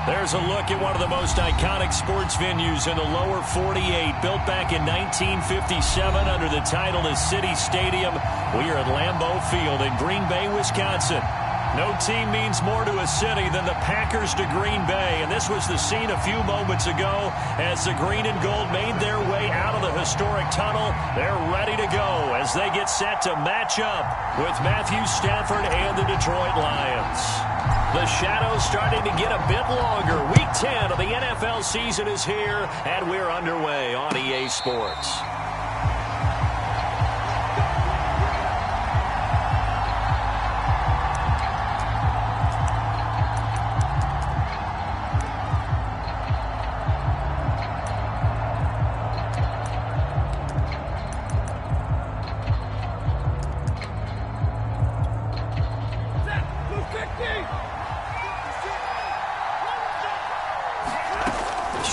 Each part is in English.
There's a look at one of the most iconic sports venues in the lower 48, built back in 1957 under the title of City Stadium. We are at Lambeau Field in Green Bay, Wisconsin. No team means more to a city than the Packers to Green Bay, and this was the scene a few moments ago as the green and gold made their way out of the historic tunnel. They're ready to go as they get set to match up with Matthew Stafford and the Detroit Lions. The shadow's starting to get a bit longer. Week 10 of the NFL season is here, and we're underway on EA Sports.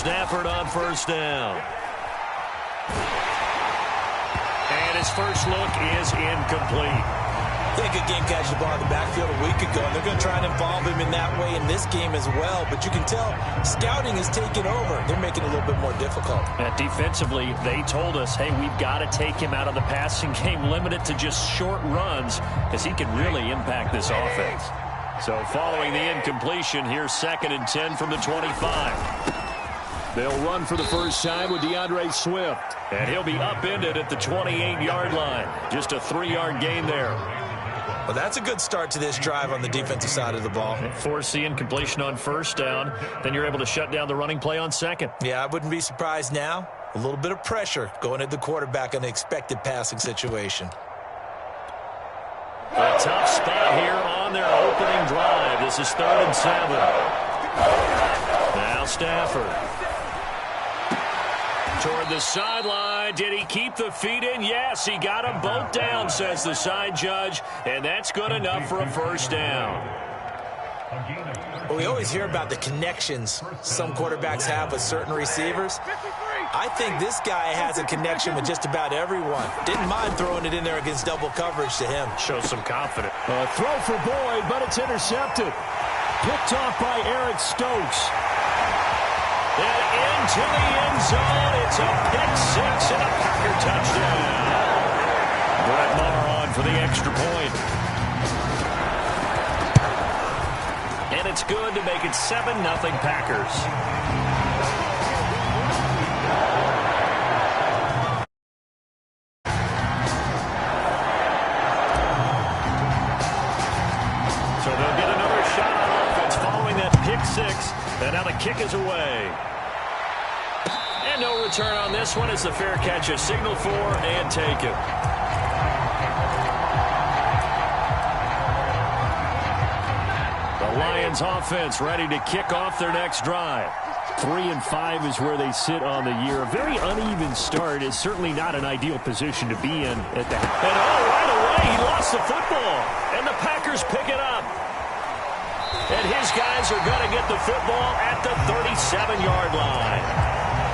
Stafford on first down. And his first look is incomplete. Yeah, good game catching the ball in the backfield a week ago, and they're going to try and involve him in that way in this game as well. But you can tell scouting is taking over. They're making it a little bit more difficult. Defensively, they told us, hey, we've got to take him out of the passing game, limit it to just short runs, because he can really impact this offense. So following the incompletion, here's 2nd and 10 from the 25. They'll run for the first time with DeAndre Swift. And he'll be upended at the 28-yard line. Just a 3-yard gain there. Well, that's a good start to this drive on the defensive side of the ball. Force the incompletion on first down. Then you're able to shut down the running play on second. Yeah, I wouldn't be surprised now. A little bit of pressure going at the quarterback in an expected passing situation. A tough spot here on their opening drive. This is 3rd and 7. Now Stafford. Toward the sideline. Did he keep the feet in? Yes, he got them both down, says the side judge, and that's good enough for a first down. Well, we always hear about the connections some quarterbacks have with certain receivers. I think this guy has a connection with just about everyone. Didn't mind throwing it in there against double coverage to him. Shows some confidence. A throw for Boyd, but it's intercepted. Picked off by Eric Stokes. And into the end zone, it's a pick-6 and a Packer touchdown. Brett Maher on for the extra point. And it's good to make it 7-0 Packers. So they'll get another shot on offense following that pick-6. And now the kick is away. And no return on this one. It's a fair catch, a signal for, and take it. The Lions offense ready to kick off their next drive. 3-5 is where they sit on the year. A very uneven start is certainly not an ideal position to be in at the half. And right away, he lost the football. And the Packers pick it up. And his guys are going to get the football at the 37-yard line.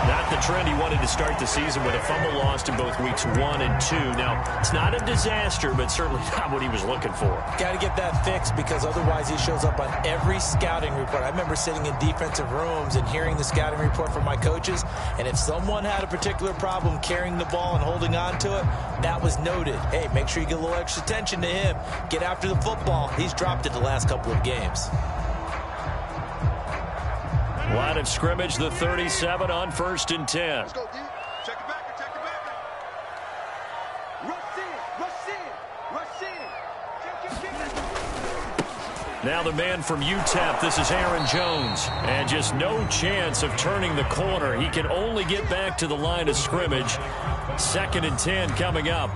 Not the trend he wanted to start the season with a fumble lost in both weeks 1 and 2. Now, it's not a disaster, but certainly not what he was looking for. Got to get that fixed because otherwise he shows up on every scouting report. I remember sitting in defensive rooms and hearing the scouting report from my coaches, and if someone had a particular problem carrying the ball and holding on to it, that was noted. Hey, make sure you get a little extra attention to him. Get after the football. He's dropped it the last couple of games. Line of scrimmage, the 37 on 1st and 10. Let's go, D. Check it back, check it back. Rush in. Now the man from UTEP, this is Aaron Jones. And just no chance of turning the corner. He can only get back to the line of scrimmage. 2nd and 10 coming up.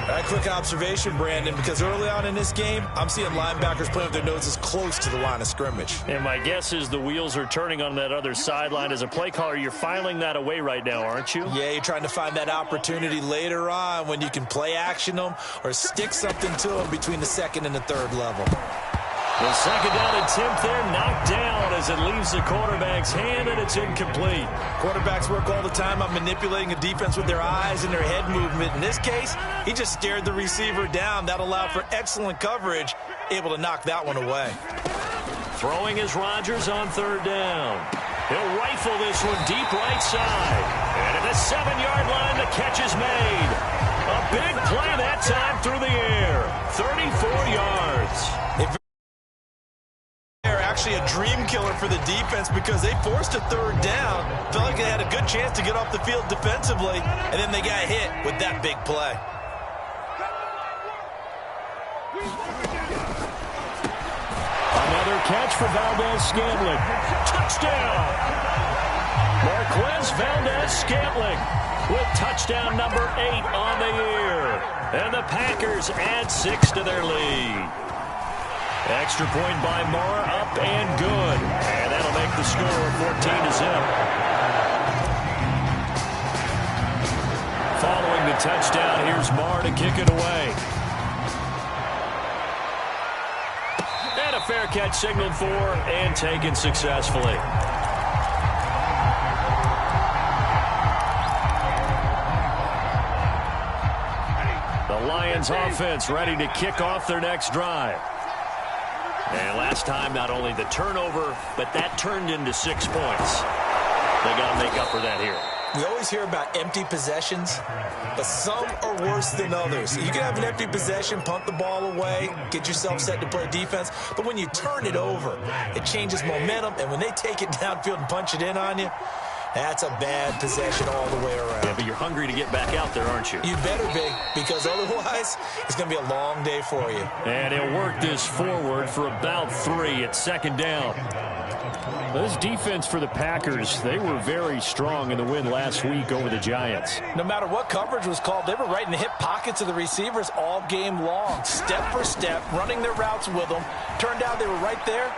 A quick observation, Brandon, because early on in this game, I'm seeing linebackers playing with their noses close to the line of scrimmage. And my guess is the wheels are turning on that other sideline. As a play caller, you're filing that away right now, aren't you? Yeah, you're trying to find that opportunity later on when you can play action them or stick something to them between the 2nd and the 3rd level. The 2nd down attempt there knocked down as it leaves the quarterback's hand, and it's incomplete. Quarterbacks work all the time on manipulating a defense with their eyes and their head movement. In this case, he just stared the receiver down. That allowed for excellent coverage, able to knock that one away. Throwing is Rodgers on third down. He'll rifle this one deep right side. And at the 7-yard line, the catch is made. A big play that time through the air. 34 yards. They're actually a dream killer for the defense because they forced a third down. Felt like they had a good chance to get off the field defensively, and then they got hit with that big play. Another catch for Valdez-Scantling. Touchdown! Marquez Valdez-Scantling with touchdown number 8 on the year. And the Packers add 6 to their lead. Extra point by Marr, up and good. And that'll make the score 14-0. Following the touchdown, here's Marr to kick it away. And a fair catch signaled for and taken successfully. The Lions offense ready to kick off their next drive. And last time, not only the turnover, but that turned into 6 points. They got to make up for that here. We always hear about empty possessions, but some are worse than others. You can have an empty possession, punt the ball away, get yourself set to play defense, but when you turn it over, it changes momentum, and when they take it downfield and punch it in on you, that's a bad possession all the way around. Yeah, but you're hungry to get back out there, aren't you? You better be, because otherwise, it's going to be a long day for you. And he'll work this forward for about 3 at second down. This defense for the Packers, they were very strong in the win last week over the Giants. No matter what coverage was called, they were right in the hip pockets of the receivers all game long. Step for step, running their routes with them. Turned out they were right there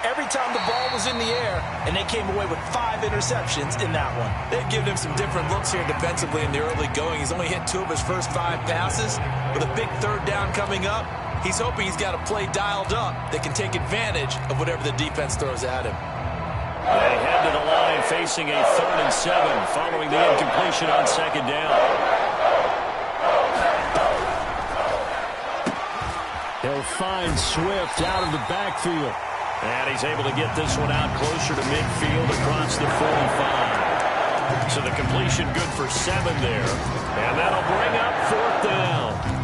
every time the ball was in the air, and they came away with 5 interceptions in that one. They've given him some different looks here defensively in the early going. He's only hit 2 of his first 5 passes. With a big third down coming up, he's hoping he's got a play dialed up that can take advantage of whatever the defense throws at him. They head to the line facing a 3rd and 7 following the incompletion on second down. He'll find Swift out of the backfield. And he's able to get this one out closer to midfield across the 45. So the completion good for 7 there. And that'll bring up 4th down.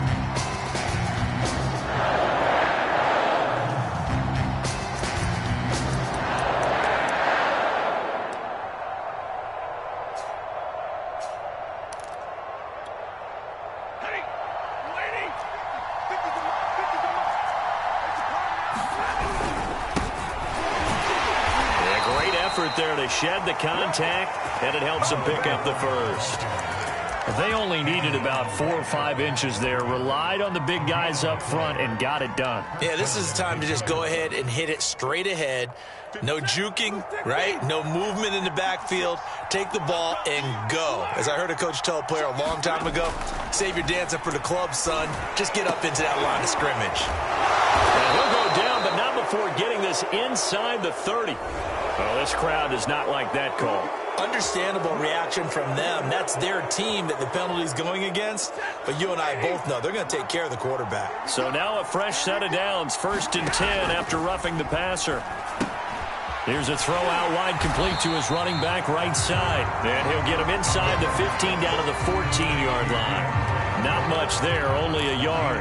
There to shed the contact, and it helps them pick up the first. They only needed about 4 or 5 inches there, relied on the big guys up front, and got it done. Yeah, this is the time to just go ahead and hit it straight ahead. No juking, right? No movement in the backfield. Take the ball and go. As I heard a coach tell a player a long time ago, save your dancing for the club, son. Just get up into that line of scrimmage. And he'll go down, but not before getting this inside the 30. Well, this crowd does not like that call. Understandable reaction from them. That's their team that the penalty's going against. But you and I both know they're going to take care of the quarterback. So now a fresh set of downs. 1st and 10 after roughing the passer. Here's a throw out wide complete to his running back right side. And he'll get him inside the 15 down to the 14-yard line. Not much there, only a yard.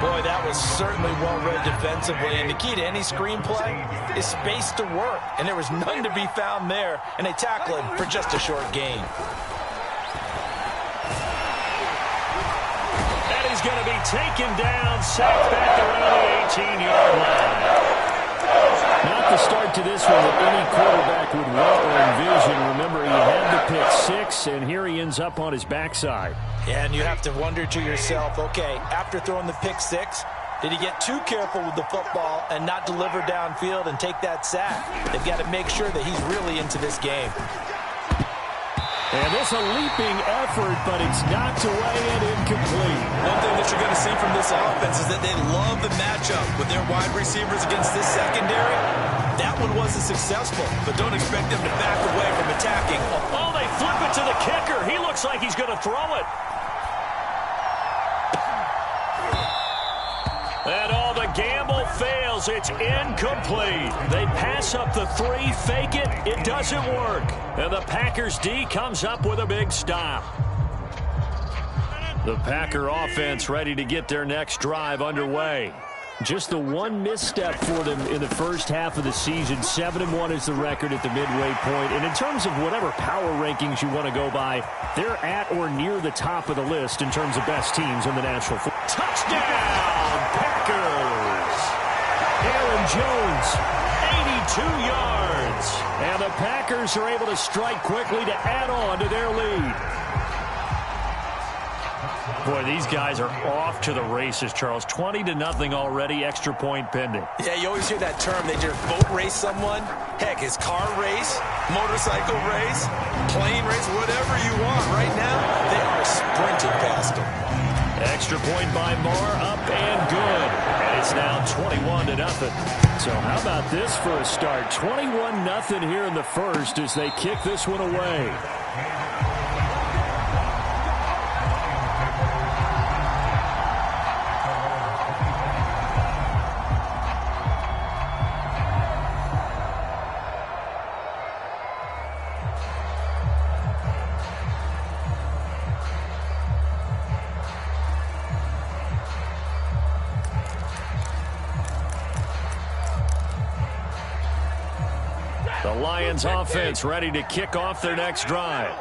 Boy, that was certainly well-read defensively. And the key to any screenplay is space to work. And there was none to be found there. And they tackle him for just a short gain. And he's going to be taken down, sacked back around the 18-yard line. Not the start to this one that any quarterback would want or envision. Remember, he had the pick 6, and here he ends up on his backside. Yeah, and you have to wonder to yourself, okay, after throwing the pick 6, did he get too careful with the football and not deliver downfield and take that sack? They've got to make sure that he's really into this game. And this a leaping effort, but it's knocked away and incomplete. One thing that you're going to see from this offense is that they love the matchup with their wide receivers against this secondary. That one wasn't successful, but don't expect them to back away from attacking. Oh, they flip it to the kicker. He looks like he's going to throw it. And all the gamble fails. It's incomplete. They pass up the 3, fake it. It doesn't work. And the Packers D comes up with a big stop. The Packer offense ready to get their next drive underway. Just the one misstep for them in the first half of the season. 7-1 is the record at the midway point. And in terms of whatever power rankings you want to go by, they're at or near the top of the list in terms of best teams in the National Football. Touchdown, Packers! Aaron Jones, 82 yards. And the Packers are able to strike quickly to add on to their lead. Boy, these guys are off to the races, Charles. 20-0 already, extra point pending. Yeah, you always hear that term. They just boat race someone. Heck, it's car race, motorcycle race, plane race, whatever you want. Right now, they are sprinting past them. Extra point by Moore, up and good. And it's now 21-0. So how about this for a start? 21-0 here in the first as they kick this one away. The Lions offense ready to kick off their next drive.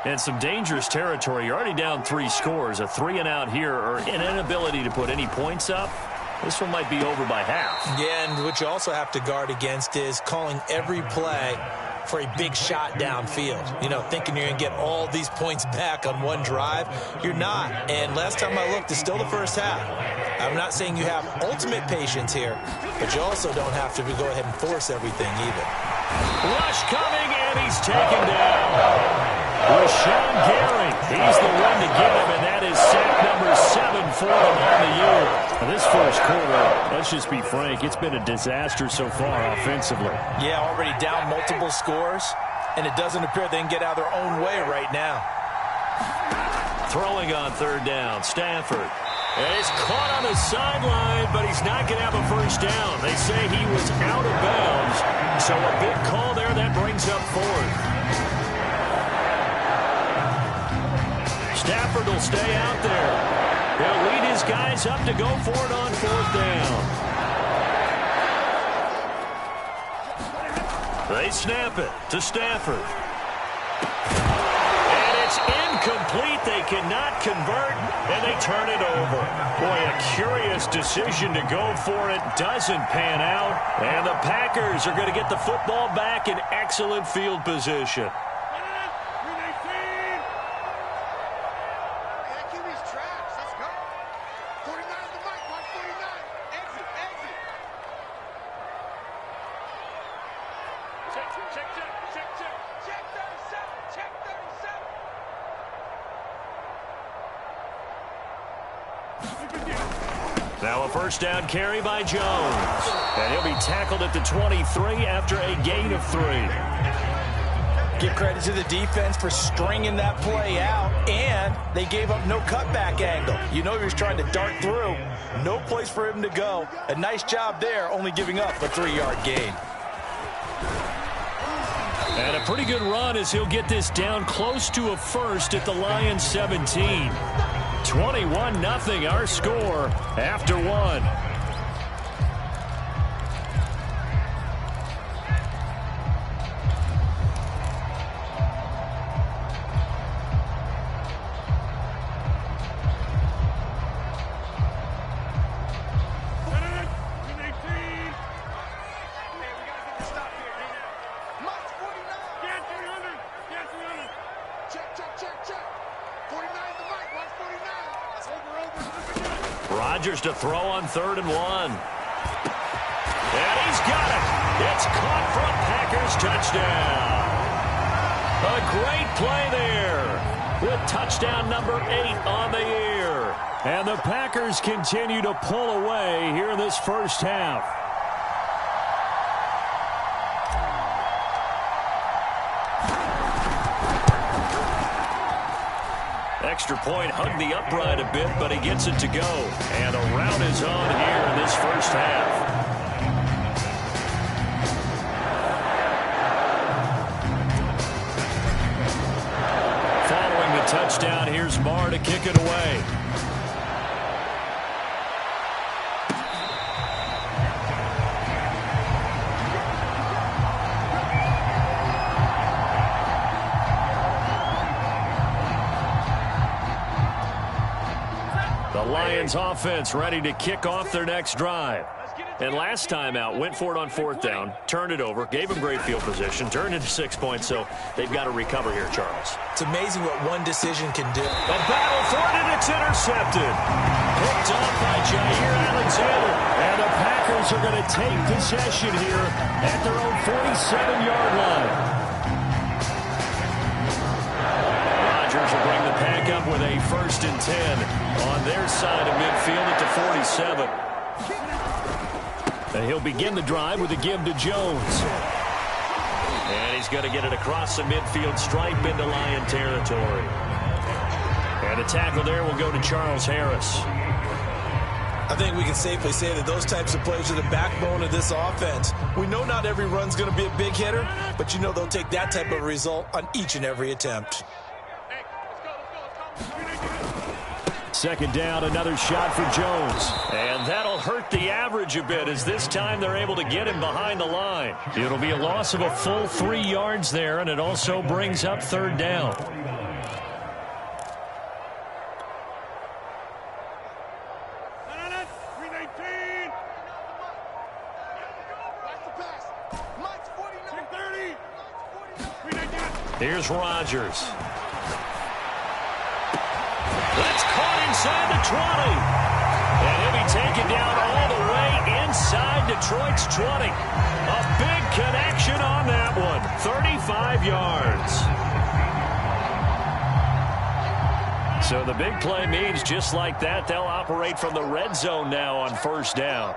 And some dangerous territory. You're already down 3 scores. A 3-and-out here or an inability to put any points up. This one might be over by half. Yeah, and what you also have to guard against is calling every play for a big shot downfield. You know, thinking you're going to get all these points back on one drive. You're not. And last time I looked, it's still the first half. I'm not saying you have ultimate patience here, but you also don't have to go ahead and force everything either. Rush coming, and he's taken down. Rashawn Gary, he's the one to get him, and that is sack number 7 for him on the year. Now this first quarter, let's just be frank, it's been a disaster so far offensively. Yeah, already down multiple scores, and it doesn't appear they can get out of their own way right now. Throwing on 3rd down, Stafford. And he's caught on the sideline, but he's not going to have a first down. They say he was out of bounds, so a big call there that brings up 4th. Stafford will stay out there. He'll lead his guys up to go for it on 4th down. They snap it to Stafford. And it's incomplete. They cannot convert, and they turn it over. Boy, a curious decision to go for it. Doesn't pan out, and the Packers are going to get the football back in excellent field position. Now a first down carry by Jones. And he'll be tackled at the 23 after a gain of 3. Give credit to the defense for stringing that play out, and they gave up no cutback angle. You know he was trying to dart through. No place for him to go. A nice job there, only giving up a 3-yard gain. And a pretty good run as he'll get this down close to a first at the Lions 17. 21-0 our score after 1. Rodgers to throw on 3rd and 1. And he's got it. It's caught from Packers touchdown. A great play there with touchdown number 8 on the year. And the Packers continue to pull away here in this first half. Extra point, hugged the upright a bit, but he gets it to go. And a rout is on here in this first half. Following the touchdown, here's Marr to kick it away. Lions offense ready to kick off their next drive. And last time out, went for it on fourth down, turned it over, gave them great field position, turned into 6 points, so they've got to recover here, Charles. It's amazing what one decision can do. A battle for it, and it's intercepted. Picked off by Jair Alexander. And the Packers are going to take possession here at their own 47-yard line. Rodgers will bring the Pack up with a 1st and 10 on their side of midfield at the 47. And he'll begin the drive with a give to Jones. And he's going to get it across the midfield stripe into Lion territory. And the tackle there will go to Charles Harris. I think we can safely say that those types of plays are the backbone of this offense. We know not every run's going to be a big hitter, but you know they'll take that type of result on each and every attempt. Second down, another shot for Jones. And that'll hurt the average a bit as this time they're able to get him behind the line. It'll be a loss of a full 3 yards there, and it also brings up 3rd down. Here's Rodgers. That's caught inside the 20. And he'll be taken down all the way inside Detroit's 20. A big connection on that one. 35 yards. So the big play means just like that, they'll operate from the red zone now on 1st down.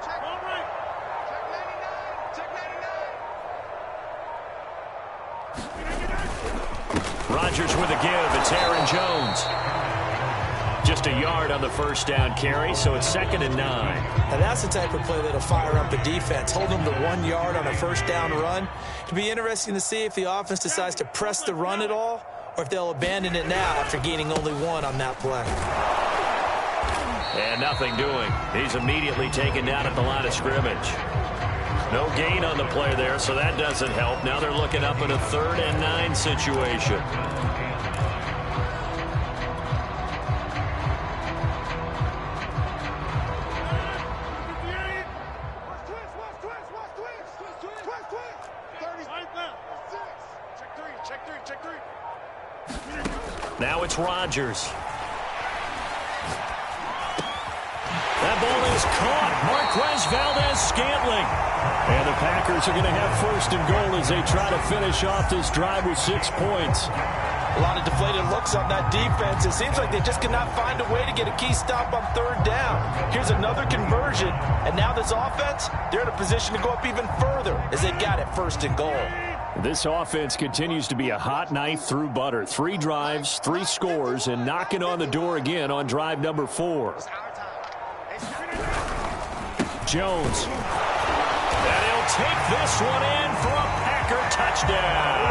Rodgers with a give. It's Aaron Jones. Just a yard on the 1st down carry, so it's 2nd and 9. Now that's the type of play that'll fire up the defense. Hold them to 1 yard on a 1st down run. It'll be interesting to see if the offense decides to press the run at all, or if they'll abandon it now after gaining only 1 on that play. And nothing doing. He's immediately taken down at the line of scrimmage. No gain on the play there, so that doesn't help. Now they're looking up in a 3rd and 9 situation. Now it's Rodgers. That ball is caught. Marquez Valdes-Scantling. And the Packers are going to have 1st and goal as they try to finish off this drive with 6 points. A lot of deflated looks on that defense. It seems like they just cannot find a way to get a key stop on 3rd down. Here's another conversion. And now this offense, they're in a position to go up even further as they got it 1st and goal. This offense continues to be a hot knife through butter. 3 drives, 3 scores, and knocking on the door again on drive number 4. Jones. And he'll take this one in for a Packer touchdown.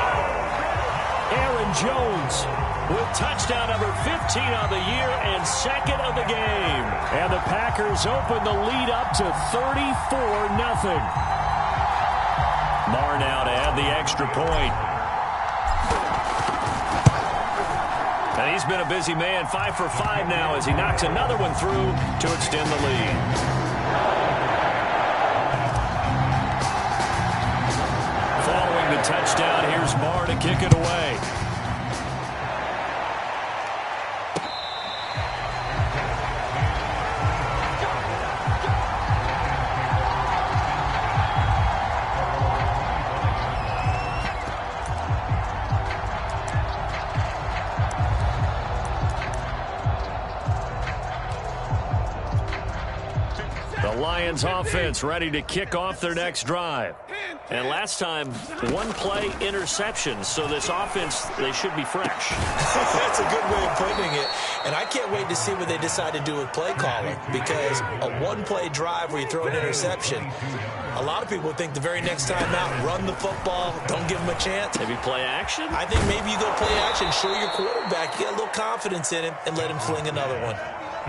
Aaron Jones with touchdown number 15 on the year and 2nd of the game. And the Packers open the lead up to 34-0. Marr now to add the extra point. And he's been a busy man, 5 for 5 now as he knocks another one through to extend the lead. Following the touchdown, here's Marr to kick it away. Lions offense ready to kick off their next drive. And last time, one-play interception, so this offense, they should be fresh. That's a good way of putting it. And I can't wait to see what they decide to do with play calling, because a one-play drive where you throw an interception, a lot of people think the very next time out, run the football, don't give them a chance. Maybe play action? I think maybe you go play action, show your quarterback, you get a little confidence in him, and let him fling another one.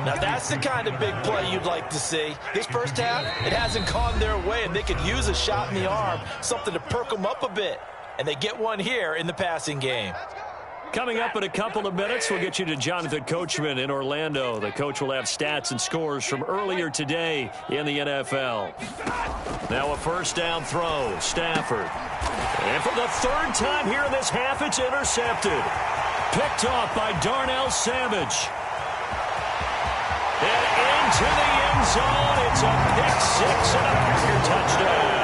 Now, that's the kind of big play you'd like to see. This first half, it hasn't gone their way, and they could use a shot in the arm, something to perk them up a bit. And they get one here in the passing game. Coming up in a couple of minutes, we'll get you to Jonathan Coachman in Orlando. The coach will have stats and scores from earlier today in the NFL. Now a first down throw, Stafford. And for the third time here in this half, it's intercepted. Picked off by Darnell Savage. And into the end zone, it's a pick six and a Packer touchdown.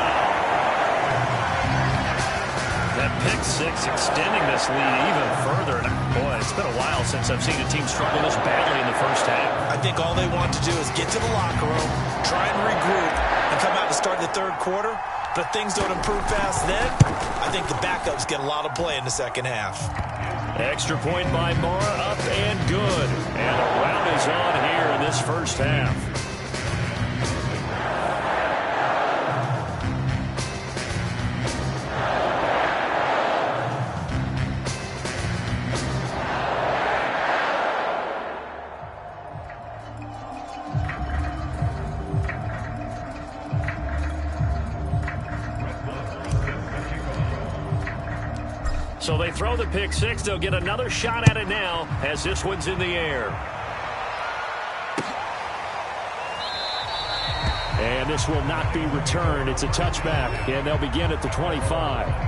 That pick six extending this lead even further. And boy, it's been a while since I've seen a team struggle this badly in the first half. I think all they want to do is get to the locker room, try and regroup, and come out and start the third quarter. But if things don't improve fast then, I think the backups get a lot of play in the second half. Extra point by Mara, up and good. And a round is on here in this first half. So they throw the pick six. They'll get another shot at it now as this one's in the air. And this will not be returned. It's a touchback, and they'll begin at the 25.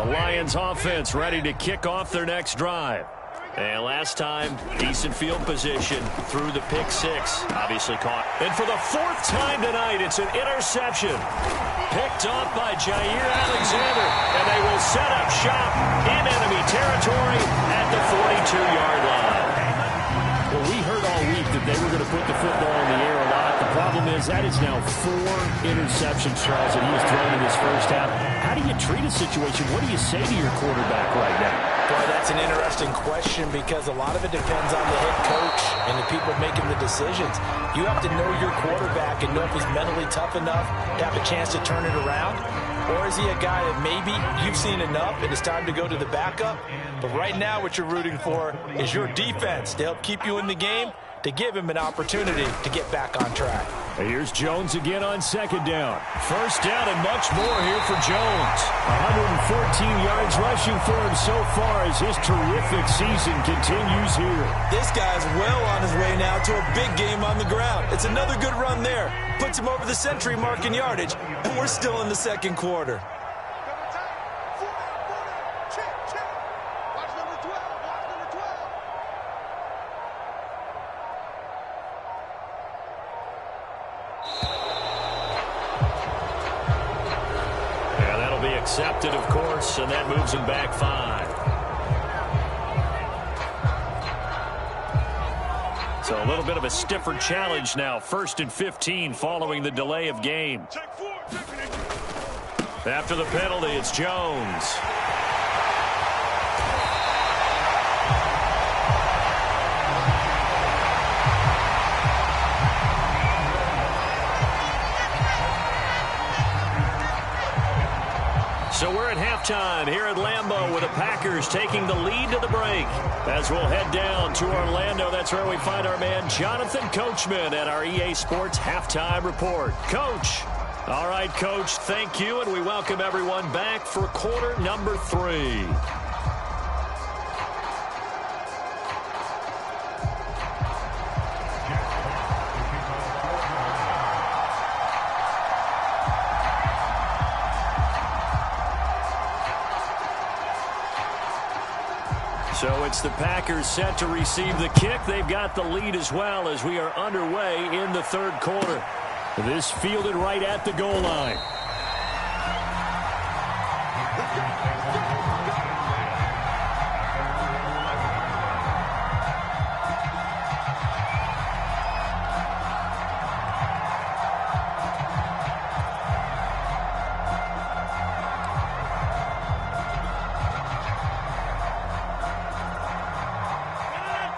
Lions offense ready to kick off their next drive. And last time, decent field position through the pick six. Obviously caught. And for the fourth time tonight, it's an interception. Picked off by Jair Alexander. And they will set up shop in enemy territory at the 42-yard line. Well, we heard all week that they were going to put the football in the air a lot. The problem is that is now 4 interceptions, Charles, that he has thrown in his first half. How do you treat a situation? What do you say to your quarterback right now? Boy, that's an interesting question because a lot of it depends on the head coach and the people making the decisions. You have to know your quarterback and know if he's mentally tough enough to have a chance to turn it around. Or is he a guy that maybe you've seen enough and it's time to go to the backup? But right now what you're rooting for is your defense to help keep you in the game, to give him an opportunity to get back on track. Here's Jones again on second down. First down and much more here for Jones. 114 yards rushing for him so far as his terrific season continues here. This guy's well on his way now to a big game on the ground. It's another good run there. Puts him over the century mark in yardage, and we're still in the second quarter. Accepted, of course, and that moves him back 5. So a little bit of a stiffer challenge now. 1st and 15 following the delay of game. After the penalty, it's Jones. So we're at halftime here at Lambeau with the Packers taking the lead to the break. As we'll head down to Orlando, that's where we find our man Jonathan Coachman at our EA Sports Halftime Report. Coach. All right, Coach, thank you, and we welcome everyone back for quarter number 3. So it's the Packers set to receive the kick. They've got the lead as well as we are underway in the third quarter. This fielded right at the goal line.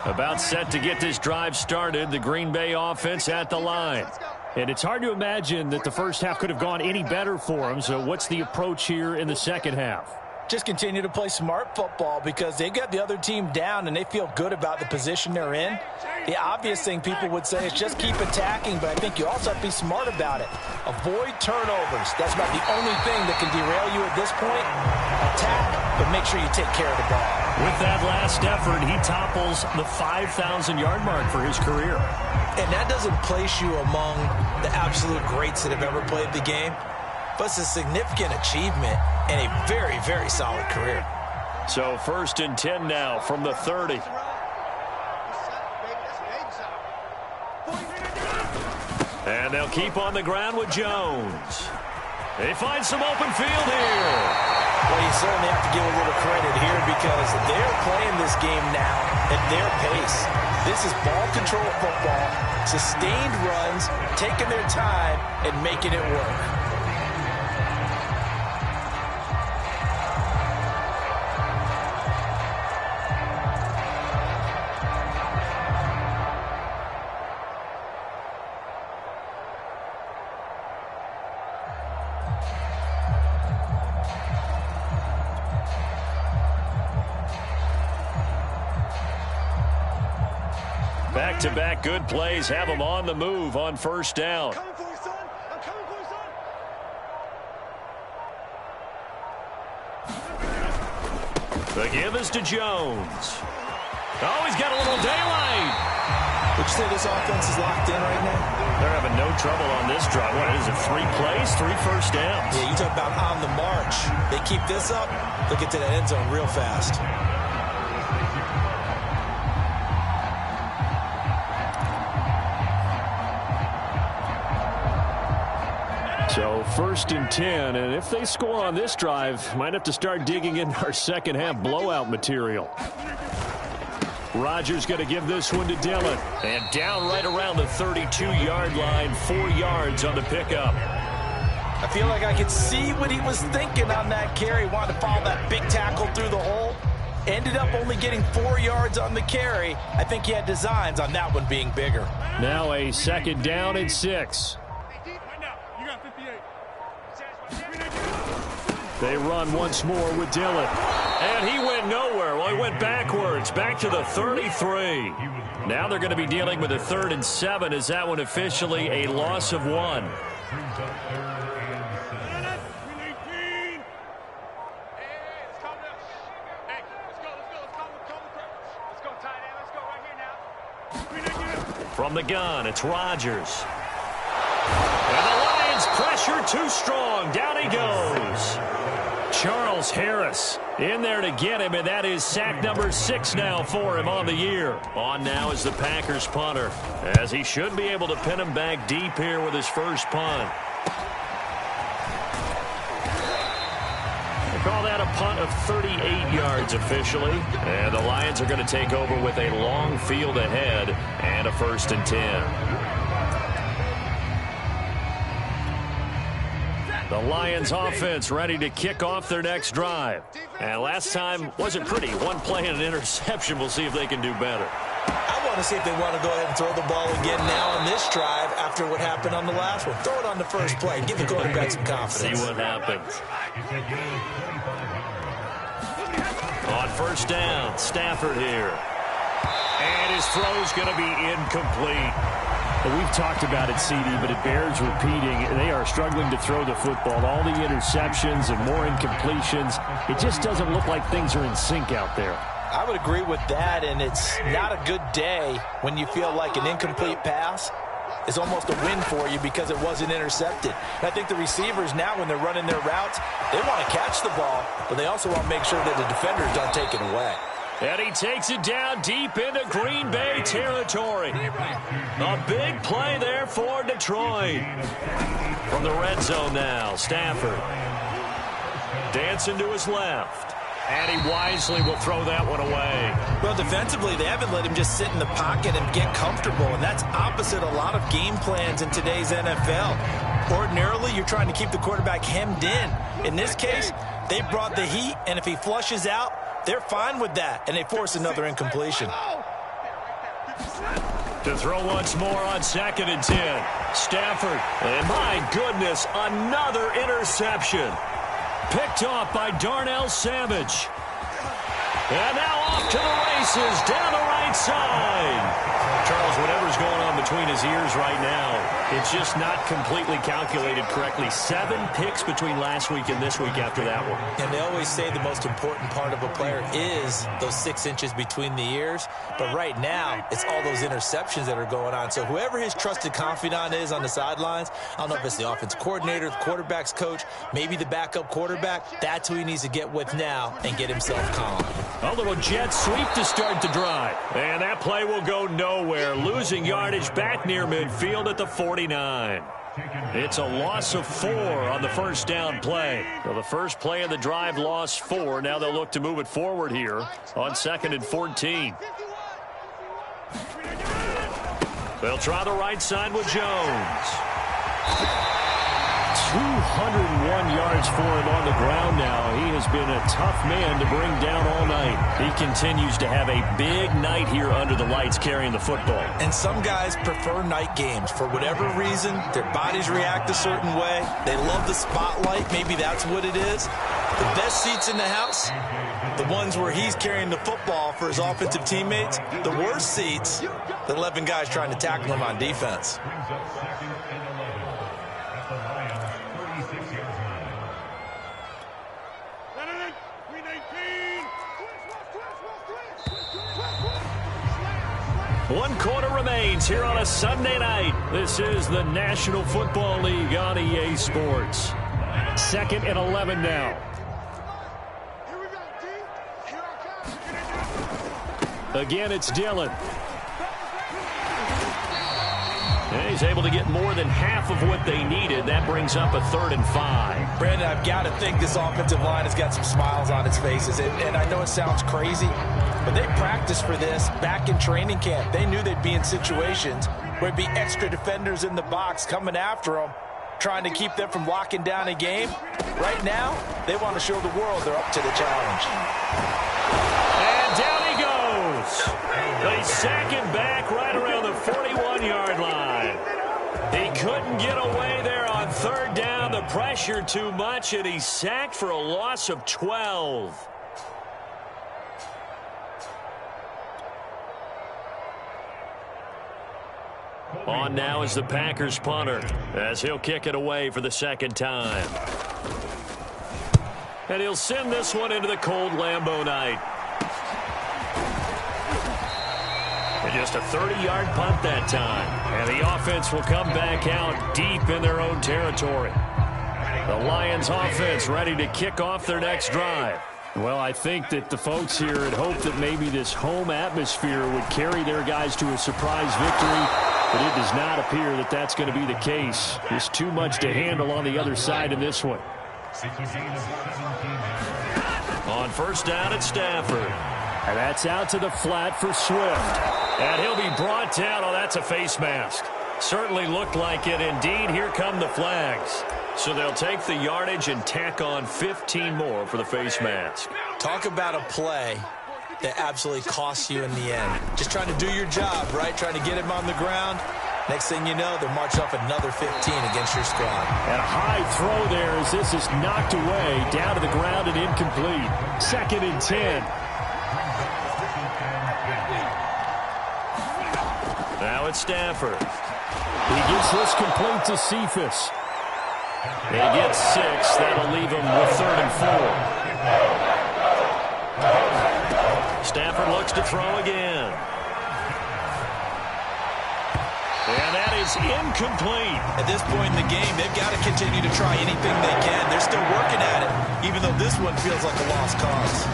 About set to get this drive started. The Green Bay offense at the line. And it's hard to imagine that the first half could have gone any better for them. So what's the approach here in the second half? Just continue to play smart football because they got the other team down and they feel good about the position they're in. The obvious thing people would say is just keep attacking, but I think you also have to be smart about it. Avoid turnovers. That's about the only thing that can derail you at this point. Attack, but make sure you take care of the ball. With that last effort, he topples the 5,000-yard mark for his career. And that doesn't place you among the absolute greats that have ever played the game, but it's a significant achievement and a very, very solid career. So 1st and 10 now from the 30. And they'll keep on the ground with Jones. They find some open field here. Well, you certainly have to give a little credit here because they're playing this game now at their pace. This is ball control football, sustained runs, taking their time and making it work. Back-to-back good plays have them on the move on first down. I'm coming for you, son. I'm coming for you, son. The give is to Jones. Oh, he's got a little daylight. Would you say this offense is locked in right now? They're having no trouble on this drive. What is it, 3 plays, 3 first downs? Yeah, you talk about on the march. They keep this up, they'll get to that end zone real fast. So 1st and 10, and if they score on this drive, might have to start digging into our second half blowout material. Rodgers going to give this one to Dillon. And down right around the 32-yard line, 4 yards on the pickup. I feel like I could see what he was thinking on that carry. Wanted to follow that big tackle through the hole. Ended up only getting 4 yards on the carry. I think he had designs on that one being bigger. Now a 2nd down and 6. They run once more with Dillon. And he went nowhere. Well, he went backwards, back to the 33. Now they're going to be dealing with a 3rd and 7. Is that one officially a loss of 1? From the gun, it's Rodgers. And the Lions pressure too strong. Down he goes. Charles Harris in there to get him, and that is sack number 6 now for him on the year. On now is the Packers punter, as he should be able to pin him back deep here with his first punt. They call that a punt of 38 yards officially, and the Lions are going to take over with a long field ahead and a 1st and 10. The Lions offense ready to kick off their next drive. And last time wasn't pretty. 1 play and an interception. We'll see if they can do better. I want to see if they want to go ahead and throw the ball again now on this drive after what happened on the last one. Throw it on the first play. Give the quarterback some confidence. See what happens. On first down, Stafford here. And his throw's going to be incomplete. We've talked about it, CD, but it bears repeating. They are struggling to throw the football. All the interceptions and more incompletions. It just doesn't look like things are in sync out there. I would agree with that, and it's not a good day when you feel like an incomplete pass is almost a win for you because it wasn't intercepted. And I think the receivers now, when they're running their routes, they want to catch the ball, but they also want to make sure that the defenders don't take it away. And he takes it down deep into Green Bay territory. A big play there for Detroit. From the red zone now, Stafford. Dancing to his left. And he wisely will throw that one away. Well, defensively, they haven't let him just sit in the pocket and get comfortable, and that's opposite a lot of game plans in today's NFL. Ordinarily, you're trying to keep the quarterback hemmed in. In this case, they brought the heat, and if he flushes out, they're fine with that, and they force another incompletion. To throw once more on 2nd and 10. Stafford, and my goodness, another interception. Picked off by Darnell Savage. And now off to the races down the right side. Charles, whatever's going on between his ears right now, it's just not completely calculated correctly. 7 picks between last week and this week after that one. And they always say the most important part of a player is those 6 inches between the ears. But right now, it's all those interceptions that are going on. So whoever his trusted confidant is on the sidelines, I don't know if it's the offensive coordinator, the quarterback's coach, maybe the backup quarterback, that's who he needs to get with now and get himself calm. A little jet sweep to start the drive. And that play will go nowhere. Losing yardage back near midfield at the 49. It's a loss of 4 on the first down play. So the first play of the drive lost 4. Now they'll look to move it forward here on 2nd and 14. They'll try the right side with Jones. 201 yards for him on the ground now. He has been a tough man to bring down all night. He continues to have a big night here under the lights carrying the football. And some guys prefer night games. For whatever reason, their bodies react a certain way. They love the spotlight. Maybe that's what it is. The best seats in the house, the ones where he's carrying the football for his offensive teammates. The worst seats, the 11 guys trying to tackle him on defense. One quarter remains here on a Sunday night. This is the National Football League on EA Sports. 2nd and 11 now. Again, it's Dillon. And he's able to get more than half of what they needed. That brings up a 3rd and 5. Brandon, I've got to think this offensive line has got some smiles on its faces. And I know it sounds crazy, but they practiced for this back in training camp. They knew they'd be in situations where it'd be extra defenders in the box coming after them, trying to keep them from locking down a game. Right now, they want to show the world they're up to the challenge. And down he goes. They sack him back right around the 41-yard line. He couldn't get away there on 3rd down. The pressure too much, and he's sacked for a loss of 12. On now is the Packers punter, as he'll kick it away for the 2nd time. And he'll send this one into the cold Lambeau night. And just a 30-yard punt that time. And the offense will come back out deep in their own territory. The Lions offense ready to kick off their next drive. Well, I think that the folks here had hoped that maybe this home atmosphere would carry their guys to a surprise victory. But it does not appear that that's going to be the case. There's too much to handle on the other side in this one. On 1st down, it's Stafford. And that's out to the flat for Swift. And he'll be brought down. Oh, that's a face mask. Certainly looked like it. Indeed, here come the flags. So they'll take the yardage and tack on 15 more for the face mask. Talk about a play that absolutely costs you in the end. Just trying to do your job, right? Trying to get him on the ground. Next thing you know, they're marching off another 15 against your squad. And a high throw there as this is knocked away, down to the ground and incomplete. 2nd and 10. Now it's Stafford. He gets this complete to Cephas. He gets 6. That'll leave him with 3rd and 4. Stafford looks to throw again. And that is incomplete. At this point in the game, they've got to continue to try anything they can. They're still working at it, even though this one feels like a lost cause.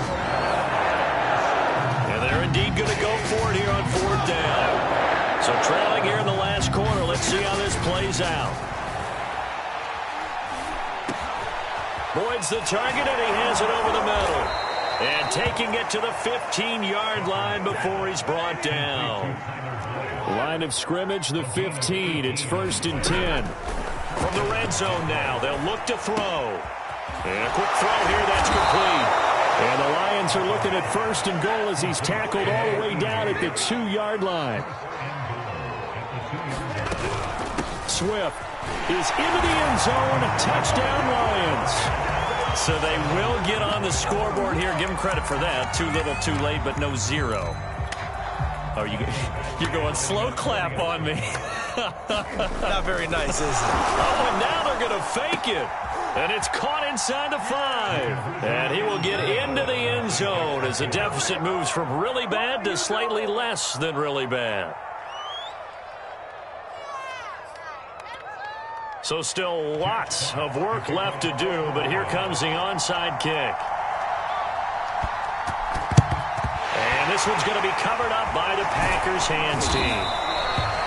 they're indeed going to go for it here on 4th down. So trailing here in the last quarter. Let's see how this plays out. Boyd's the target, and he has it over the middle. And taking it to the 15-yard line before he's brought down. Line of scrimmage, the 15. It's 1st and 10. From the red zone now, they'll look to throw. And a quick throw here, that's complete. And the Lions are looking at 1st and goal as he's tackled all the way down at the 2-yard line. Swift is into the end zone. Touchdown, Lions. So they will get on the scoreboard here. Give them credit for that. Too little, too late, but no 0. Oh, you're going slow clap on me. Not very nice, is it? Oh, and now they're going to fake it. And it's caught inside the 5. And he will get into the end zone as the deficit moves from really bad to slightly less than really bad. So still lots of work left to do, but here comes the onside kick. And this one's going to be covered up by the Packers hands team.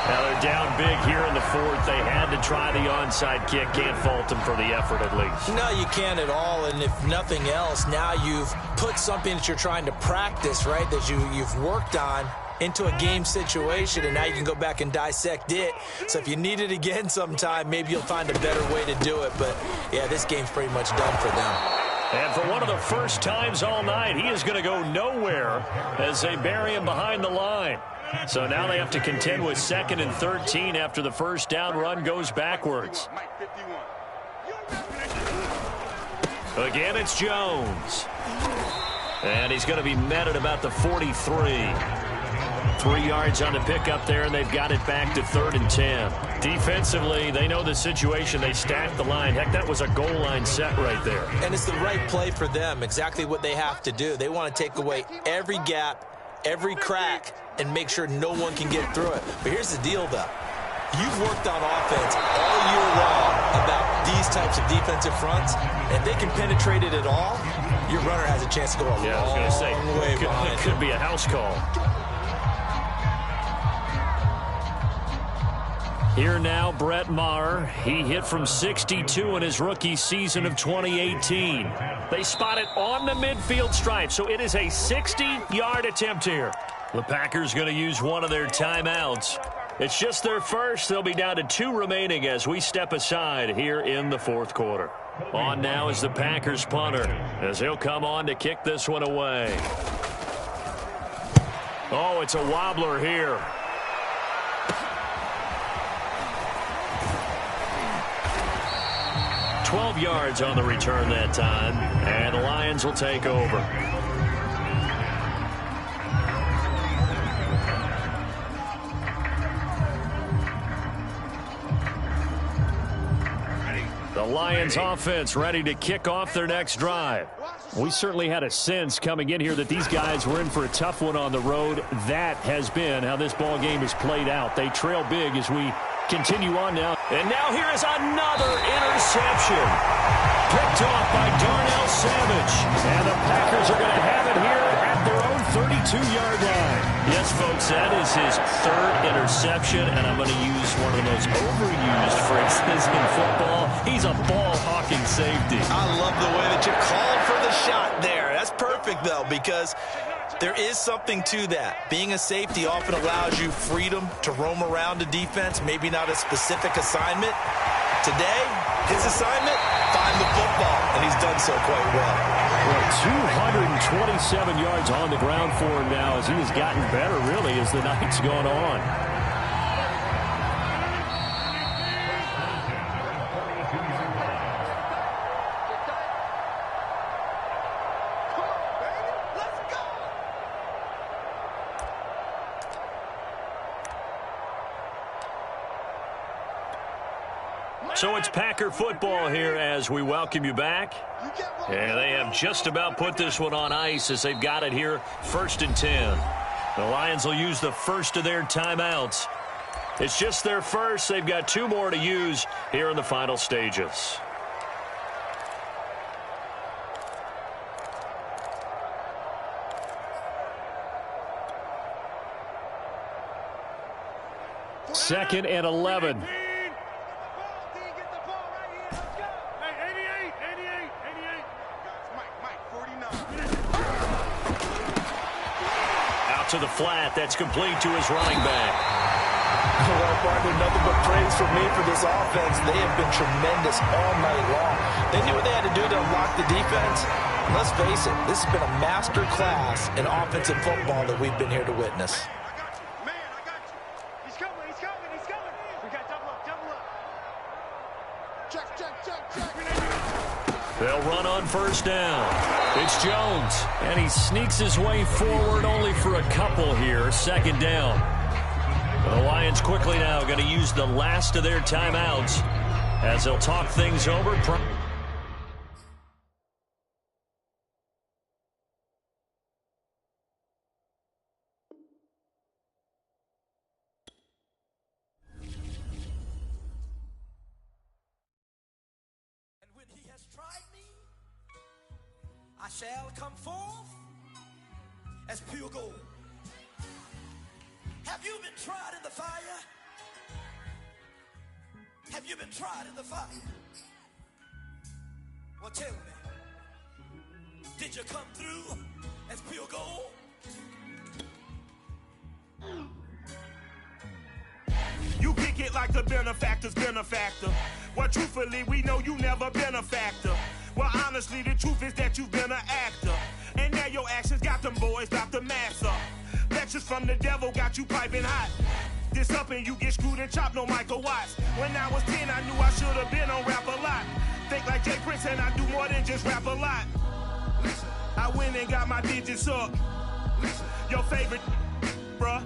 Now they're down big here in the 4th. They had to try the onside kick. Can't fault them for the effort at least. No, you can't at all. And if nothing else, now you've put something that you're trying to practice, right, that you've worked on into a game situation, and now you can go back and dissect it. So if you need it again sometime, maybe you'll find a better way to do it. But, yeah, this game's pretty much done for them. And for one of the first times all night, he is going to go nowhere as they bury him behind the line. So now they have to contend with 2nd and 13 after the first down run goes backwards. Again, it's Jones. And he's going to be met at about the 43. 3 yards on the pickup there, and they've got it back to 3rd and 10. Defensively, they know the situation. They stacked the line. Heck, that was a goal line set right there. And it's the right play for them, exactly what they have to do. They want to take away every gap, every crack, and make sure no one can get through it. But here's the deal, though. You've worked on offense all year long about these types of defensive fronts, and if they can penetrate it at all, your runner has a chance to go a long way behind. It could be a house call. Here now, Brett Maher. He hit from 62 in his rookie season of 2018. They spot it on the midfield stripe, so it is a 60-yard attempt here. The Packers going to use one of their timeouts. It's just their first. They'll be down to 2 remaining as we step aside here in the 4th quarter. On now is the Packers punter as he'll come on to kick this one away. Oh, it's a wobbler here. 12 yards on the return that time, and the Lions will take over. The Lions offense ready to kick off their next drive. We certainly had a sense coming in here that these guys were in for a tough one on the road. That has been how this ball game is played out. They trail big as we continue on now. And now here is another interception. Picked off by Darnell Savage. And the Packers are going to have it here at their own 32-yard line. Yes, folks, that is his 3rd interception, and I'm going to use one of the most overused phrases in football. He's a ball-hawking safety. I love the way that you called for the shot there. That's perfect, though, because there is something to that. Being a safety often allows you freedom to roam around the defense, maybe not a specific assignment. Today, his assignment, find the football, and he's done so quite well. 227 yards on the ground for him now as he has gotten better, really, as the night's gone on. So it's Packer football here as we welcome you back. And they have just about put this one on ice as they've got it here, 1st and 10. The Lions will use the first of their timeouts. It's just their first. They've got 2 more to use here in the final stages. 2nd and 11. Out to the flat. That's complete to his running back. Well, partner, nothing but praise from me for this offense. They have been tremendous all night long. They knew what they had to do to unlock the defense. And let's face it, this has been a master class in offensive football that we've been here to witness. They'll run on first down. It's Jones, and he sneaks his way forward only for a couple here. 2nd down. The Lions quickly now going to use the last of their timeouts as they'll talk things over. I shall come forth as pure gold. Have you been tried in the fire? Have you been tried in the fire? Well, tell me, did you come through as pure gold? You kick it like the benefactor's benefactor. Well, truthfully, we know you never been a factor. Well, honestly, the truth is that you've been an actor. And now your actions got them boys about to mass up. Lectures from the devil got you piping hot. This up and you get screwed and chopped, no Michael Watts. When I was 10, I knew I should have been on rap a lot. Think like Jay Prince and I do more than just rap a lot. I went and got my digits up. Your favorite, bruh.